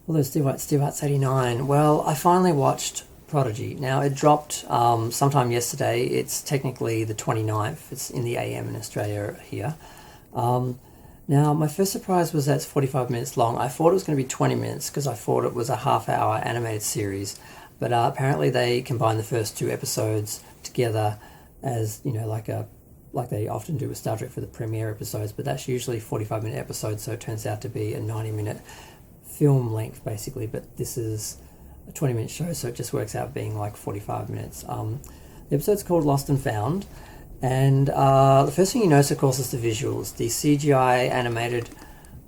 Hello, Steve Arts 89. Well, I finally watched Prodigy. Now, it dropped sometime yesterday. It's technically the 29th. It's in the AM in Australia here. Um, Now, my first surprise was that it's 45 minutes long. I thought it was going to be 20 minutes because I thought it was a half-hour animated series. But apparently they combined the first two episodes together as, like they often do with Star Trek for the premiere episodes, but that's usually 45-minute episodes, so it turns out to be a 90-minute film length basically, but this is a 20-minute show, so it just works out being like 45 minutes. The episode's called Lost and Found, and the first thing you notice, of course, is the visuals. The CGI animated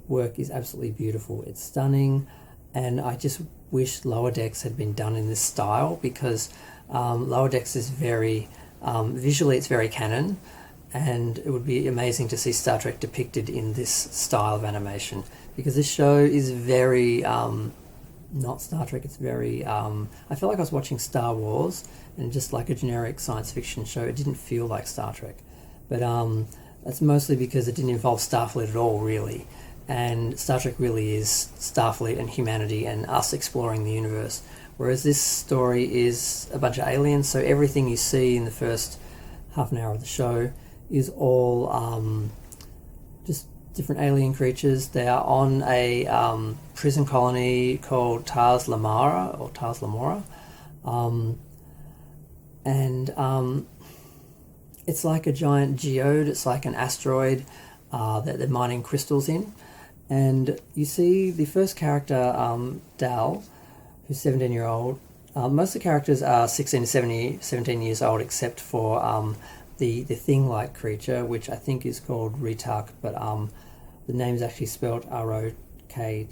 work is absolutely beautiful. It's stunning, and I just wish Lower Decks had been done in this style because Lower Decks is very, visually it's very canon, and it would be amazing to see Star Trek depicted in this style of animation because this show is very not Star Trek. It's very I felt like I was watching Star Wars and just like a generic science fiction show. It didn't feel like Star Trek, but that's mostly because it didn't involve Starfleet at all, really. And Star Trek really is Starfleet and humanity and us exploring the universe, whereas this story is a bunch of aliens, so everything you see in the first half an hour of the show is all just different alien creatures. They are on a prison colony called Tars Lamora, or Tars Lamora, and it's like a giant geode. It's like an asteroid that they're mining crystals in. And you see the first character, Dal, who's 17-year-old. Most of the characters are 16 to 17 years old, except for the thing-like creature, which I think is called Retark, but the name's actually spelled Roktahk,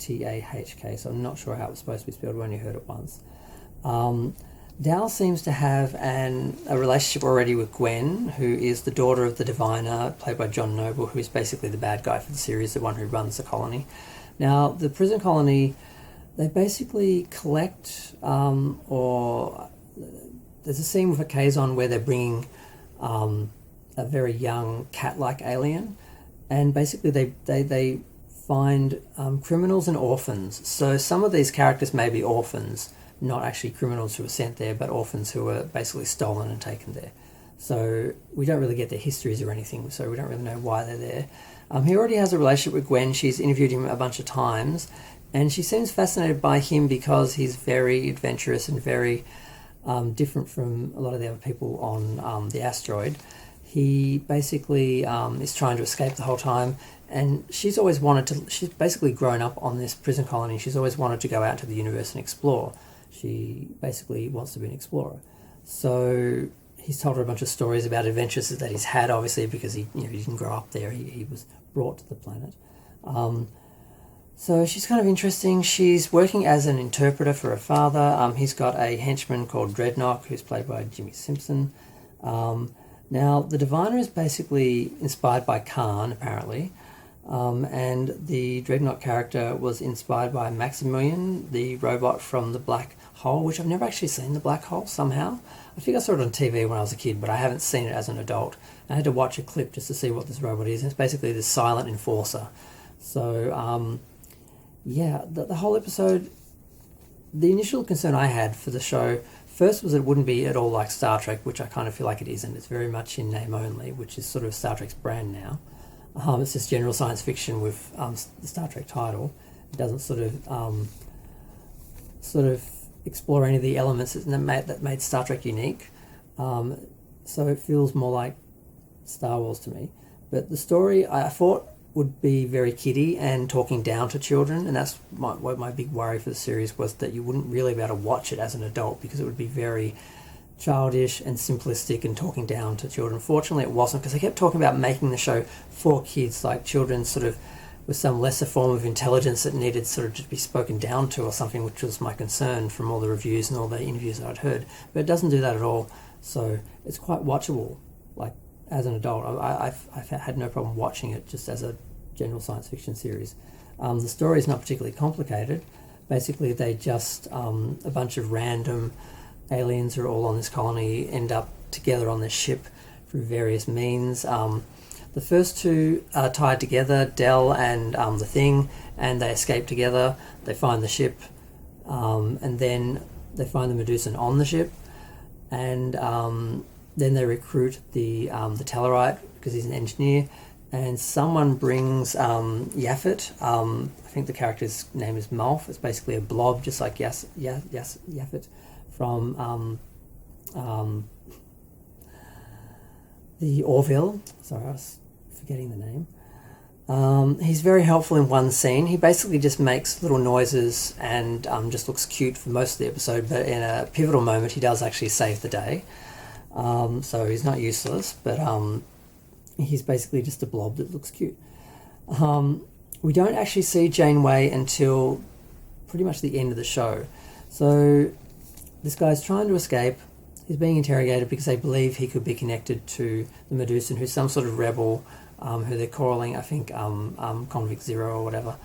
so I'm not sure how it's supposed to be spelled. We only heard it once. Dal seems to have a relationship already with Gwen, who is the daughter of the Diviner, played by John Noble, who is basically the bad guy for the series, the one who runs the colony. Now, the prison colony, they basically collect, or there's a scene with a Kazon where they're bringing a very young cat-like alien, and basically they find criminals and orphans. So some of these characters may be orphans, not actually criminals who are sent there, but orphans who are basically stolen and taken there. So we don't really get their histories or anything, so we don't really know why they're there. He already has a relationship with Gwen. She's interviewed him a bunch of times, and she seems fascinated by him because he's very adventurous and very different from a lot of the other people on the asteroid. He basically is trying to escape the whole time, and she's basically grown up on this prison colony. She's always wanted to go out to the universe and explore. She basically wants to be an explorer. So he's told her a bunch of stories about adventures that he's had, obviously, because he didn't grow up there. He was brought to the planet. So she's kind of interesting. She's working as an interpreter for her father. He's got a henchman called Dreadnought, who's played by Jimmy Simpson. Now, the Diviner is basically inspired by Khan, apparently, and the Dreadnought character was inspired by Maximilian, the robot from the Black Hole, which I've never actually seen the Black Hole somehow. I think I saw it on TV when I was a kid, but I haven't seen it as an adult. I had to watch a clip just to see what this robot is. It's basically this silent enforcer. So, the whole episode, the initial concern I had for the show first was it wouldn't be at all like Star Trek, which I kind of feel like it isn't. It's very much in name only, which is sort of Star Trek's brand now. It's just general science fiction with the Star Trek title. It doesn't sort of explore any of the elements that made Star Trek unique. So it feels more like Star Wars to me. But the story I thought would be very kiddie and talking down to children, and that's my big worry for the series, was that you wouldn't really be able to watch it as an adult because it would be very childish and simplistic and talking down to children. Fortunately it wasn't, because they kept talking about making the show for kids, like children sort of with some lesser form of intelligence that needed sort of to be spoken down to or something, which was my concern from all the reviews and all the interviews that I'd heard. But it doesn't do that at all, so it's quite watchable, like as an adult. I've had no problem watching it just as a general science fiction series. The story is not particularly complicated. Basically, they just, a bunch of random aliens who are all on this colony end up together on this ship through various means. The first two are tied together, Del and the Thing, and they escape together. They find the ship, and then they find the Medusan on the ship, and then they recruit the Tellarite because he's an engineer, and someone brings Yaphet. I think the character's name is Malf. It's basically a blob, just like Yaphet from the Orville. Sorry, I was forgetting the name. He's very helpful in one scene. He basically just makes little noises and just looks cute for most of the episode, but in a pivotal moment he does actually save the day. So he's not useless, but he's basically just a blob that looks cute. We don't actually see Janeway until pretty much the end of the show. So this guy's trying to escape. He's being interrogated because they believe he could be connected to the Medusan, who's some sort of rebel, who they're calling, I think, Convict Zero or whatever.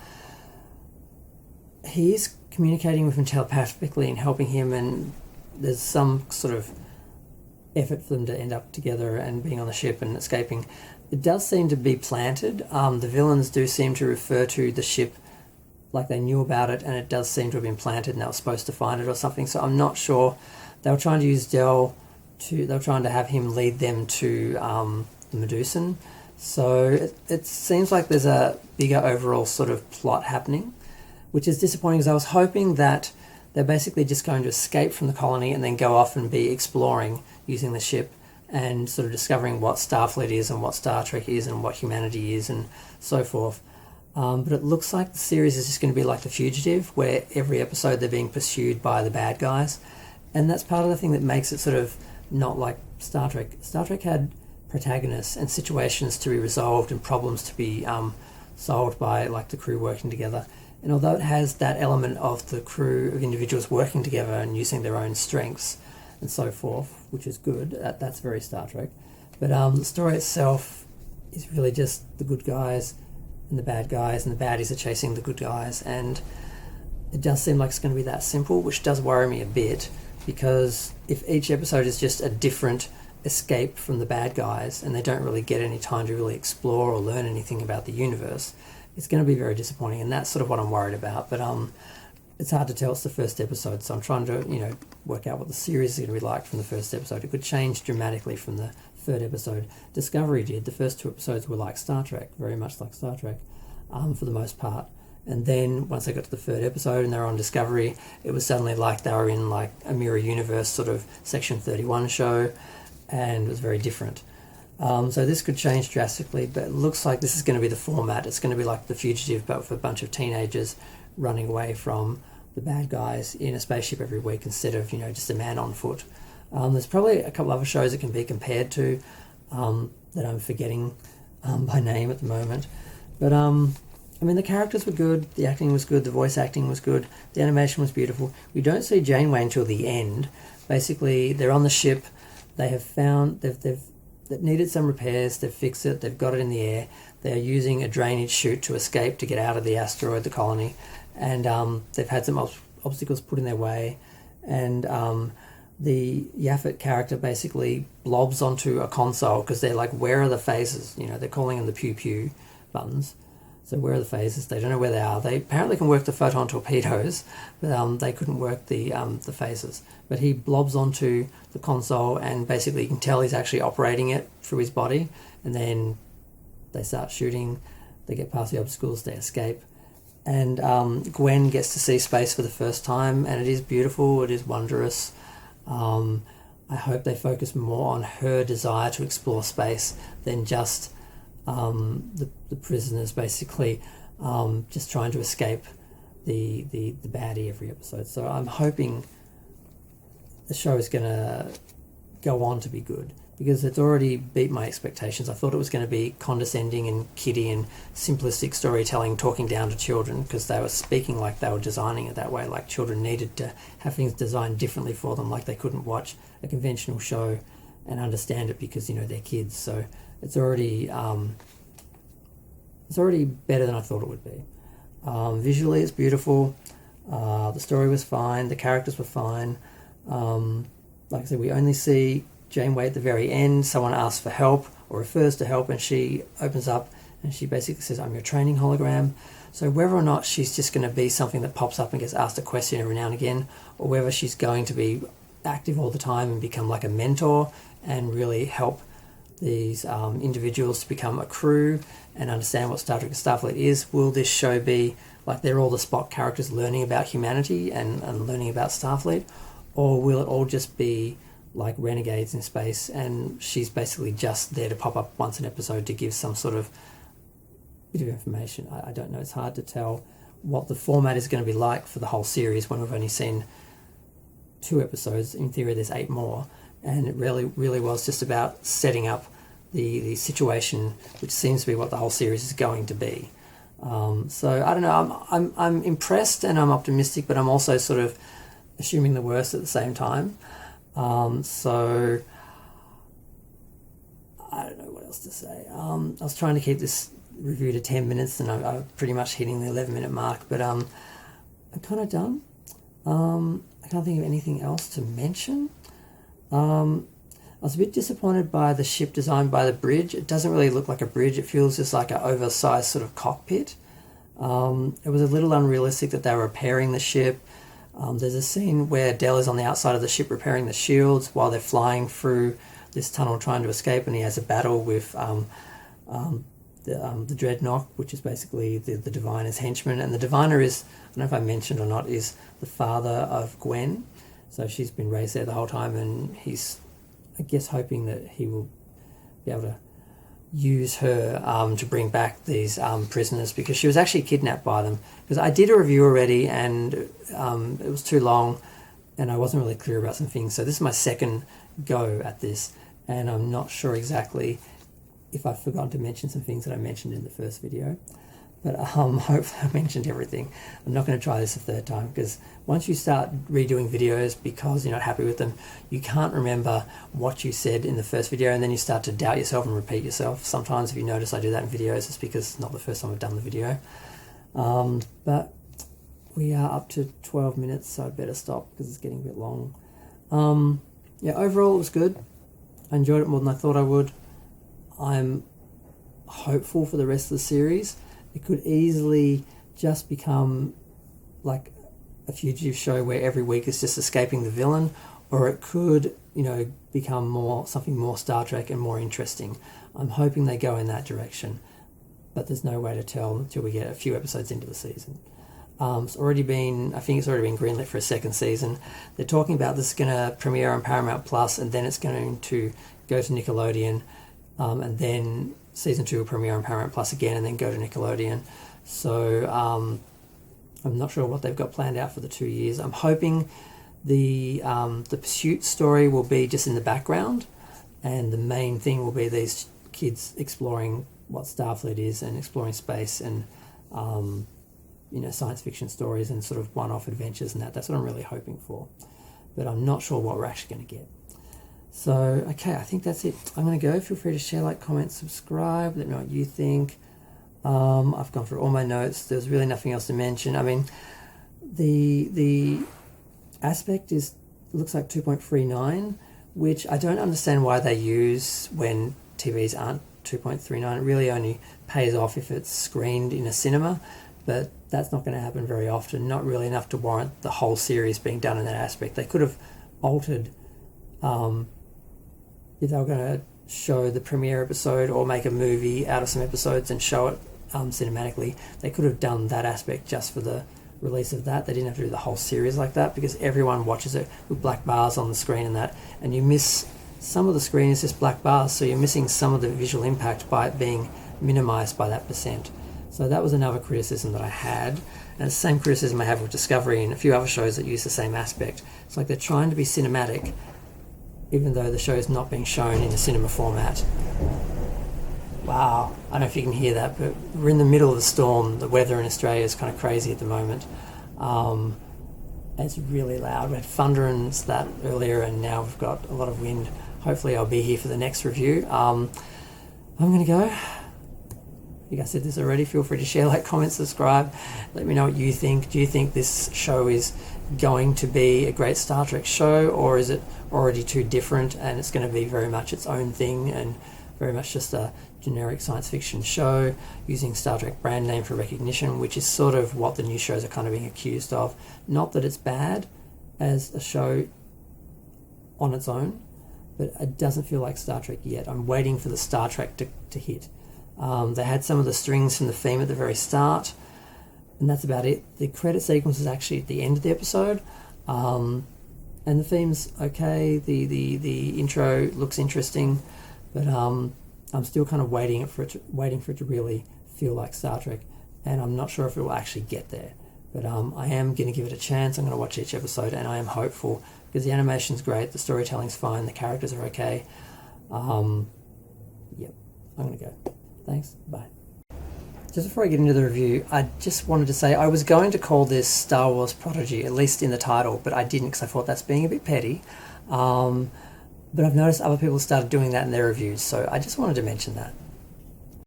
He's communicating with him telepathically and helping him, and there's some sort of effort for them to end up together and being on the ship and escaping. It does seem to be planted. The villains do seem to refer to the ship like they knew about it, and it does seem to have been planted and they were supposed to find it or something, so I'm not sure. They were trying to use Del they were trying to have him lead them to the Medusan. So it seems like there's a bigger overall sort of plot happening, which is disappointing because I was hoping that they're basically just going to escape from the colony and then go off and be exploring using the ship and sort of discovering what Starfleet is and what Star Trek is and what humanity is and so forth. But it looks like the series is just going to be like The Fugitive, where every episode they're being pursued by the bad guys. And that's part of the thing that makes it sort of not like Star Trek. Star Trek had protagonists and situations to be resolved and problems to be solved by like the crew working together. And although it has that element of the crew of individuals working together and using their own strengths and so forth, which is good, that's very Star Trek. But the story itself is really just the good guys and the baddies are chasing the good guys. And it does seem like it's going to be that simple, which does worry me a bit, because if each episode is just a different escape from the bad guys and they don't really get any time to really explore or learn anything about the universe, it's going to be very disappointing, and that's sort of what I'm worried about. But it's hard to tell. It's the first episode, so I'm trying to work out what the series is going to be like from the first episode. It could change dramatically from the third episode. Discovery did. The first two episodes were like Star Trek, very much like Star Trek, for the most part. And then once they got to the third episode and they were on Discovery, it was suddenly like they were in like a mirror universe sort of Section 31 show, and it was very different. So this could change drastically, but it looks like this is going to be the format. It's going to be like The Fugitive, but with a bunch of teenagers running away from the bad guys in a spaceship every week instead of, just a man on foot. There's probably a couple other shows it can be compared to that I'm forgetting by name at the moment. But, the characters were good, the acting was good, the voice acting was good, the animation was beautiful. We don't see Janeway until the end. Basically, they're on the ship, they have found, they've needed some repairs, they've fixed it, they've got it in the air, they're using a drainage chute to escape to get out of the asteroid, the colony, and they've had some obstacles put in their way, and the Yaphet character basically blobs onto a console because they're like, where are the phases? They're calling them the pew-pew buttons. So where are the phases? They don't know where they are. They apparently can work the photon torpedoes, but they couldn't work the phases. But he blobs onto the console, and basically you can tell he's actually operating it through his body. And then they start shooting. They get past the obstacles. They escape. And Gwen gets to see space for the first time, and it is beautiful. It is wondrous. I hope they focus more on her desire to explore space than just the prisoners basically just trying to escape the baddie every episode. So I'm hoping the show is going to go on to be good, because it's already beat my expectations. I thought it was going to be condescending and kiddie and simplistic storytelling, talking down to children, because they were speaking like they were designing it that way, like children needed to have things designed differently for them, like they couldn't watch a conventional show and understand it because they're kids. So it's already better than I thought it would be. Visually, it's beautiful. The story was fine. The characters were fine. Like I said, we only see Janeway at the very end. Someone asks for help or refers to help, and she opens up and she basically says, "I'm your training hologram." So whether or not she's just going to be something that pops up and gets asked a question every now and again, or whether she's going to be active all the time and become like a mentor and really help these individuals to become a crew and understand what Star Trek and Starfleet is. Will this show be like they're all the Spock characters learning about humanity and learning about Starfleet, or will it all just be like renegades in space and she's basically just there to pop up once an episode to give some sort of bit of information? I don't know. It's hard to tell what the format is going to be like for the whole series when we've only seen 2 episodes. In theory, there's 8 more, and it really was just about setting up the situation, which seems to be what the whole series is going to be. So I don't know. I'm impressed and I'm optimistic, but I'm also sort of assuming the worst at the same time. So I don't know what else to say. I was trying to keep this review to 10 minutes, and I'm pretty much hitting the 11-minute mark, but I'm kind of done. I can't think of anything else to mention. I was a bit disappointed by the ship designed by the bridge. It doesn't really look like a bridge. It feels just like an oversized sort of cockpit. It was a little unrealistic that they were repairing the ship. There's a scene where Del is on the outside of the ship repairing the shields while they're flying through this tunnel trying to escape, and he has a battle with the Dreadnought, which is basically the Diviner's henchman. And the Diviner is, I don't know if I mentioned or not, is the father of Gwen. So she's been raised there the whole time, and he's, I guess, hoping that he will be able to use her to bring back these prisoners, because she was actually kidnapped by them. Because I did a review already, and it was too long, and I wasn't really clear about some things. So this is my second go at this, and I'm not sure exactly if I've forgotten to mention some things that I mentioned in the first video. But hopefully I mentioned everything. I'm not going to try this a third time, because once you start redoing videos because you're not happy with them, you can't remember what you said in the first video, and then you start to doubt yourself and repeat yourself. Sometimes if you notice I do that in videos, it's because it's not the first time I've done the video. But we are up to 12 minutes, so I better stop because it's getting a bit long. Yeah, overall it was good. I enjoyed it more than I thought I would. I'm hopeful for the rest of the series. It could easily just become like a fugitive show where every week is just escaping the villain, or it could, become something more Star Trek and more interesting. I'm hoping they go in that direction, but there's no way to tell until we get a few episodes into the season. I think it's already been greenlit for a second season. They're talking about this is going to premiere on Paramount Plus, and then it's going to go to Nickelodeon, and then Season 2 will premiere on Paramount Plus again and then go to Nickelodeon. So I'm not sure what they've got planned out for the 2 years. I'm hoping the pursuit story will be just in the background, and the main thing will be these kids exploring what Starfleet is and exploring space and science fiction stories and sort of one-off adventures and that. That's what I'm really hoping for. But I'm not sure what we're actually going to get. So, okay, I think that's it. I'm going to go. Feel free to share, like, comment, subscribe. Let me know what you think. I've gone through all my notes. There's really nothing else to mention. I mean, the aspect looks like 2.39, which I don't understand why they use when TVs aren't 2.39. It really only pays off if it's screened in a cinema, but that's not going to happen very often. Not really enough to warrant the whole series being done in that aspect. They could have altered... if they were going to show the premiere episode or make a movie out of some episodes and show it cinematically, they could have done that aspect just for the release of that. They didn't have to do the whole series like that, because everyone watches it with black bars on the screen and that, and you miss some of the screen is just black bars, so you're missing some of the visual impact by it being minimized by that percent. So that was another criticism that I had, and it's the same criticism I have with Discovery and a few other shows that use the same aspect. It's like they're trying to be cinematic even though the show is not being shown in a cinema format. Wow, I don't know if you can hear that, but we're in the middle of the storm. The weather in Australia is kind of crazy at the moment. It's really loud. We had thunder and that earlier, and now we've got a lot of wind. Hopefully I'll be here for the next review. I'm going to go. You guys said this already. Feel free to share, like, comment, subscribe. Let me know what you think. Do you think this show is going to be a great Star Trek show, or is it already too different and it's going to be very much its own thing and very much just a generic science fiction show using Star Trek brand name for recognition, which is sort of what the new shows are kind of being accused of. Not that it's bad as a show on its own, but it doesn't feel like Star Trek yet. I'm waiting for the Star Trek to hit. They had some of the strings from the theme at the very start, and that's about it. The credit sequence is actually at the end of the episode, and the theme's okay. The intro looks interesting, but I'm still kind of waiting for it to really feel like Star Trek, and I'm not sure if it will actually get there. But I am going to give it a chance. I'm going to watch each episode, and I am hopeful because the animation's great, the storytelling's fine, the characters are okay. Yep, I'm going to go. Thanks, bye. Just before I get into the review, I just wanted to say I was going to call this Star Wars Prodigy, at least in the title, but I didn't because I thought that's being a bit petty. But I've noticed other people started doing that in their reviews, so I just wanted to mention that.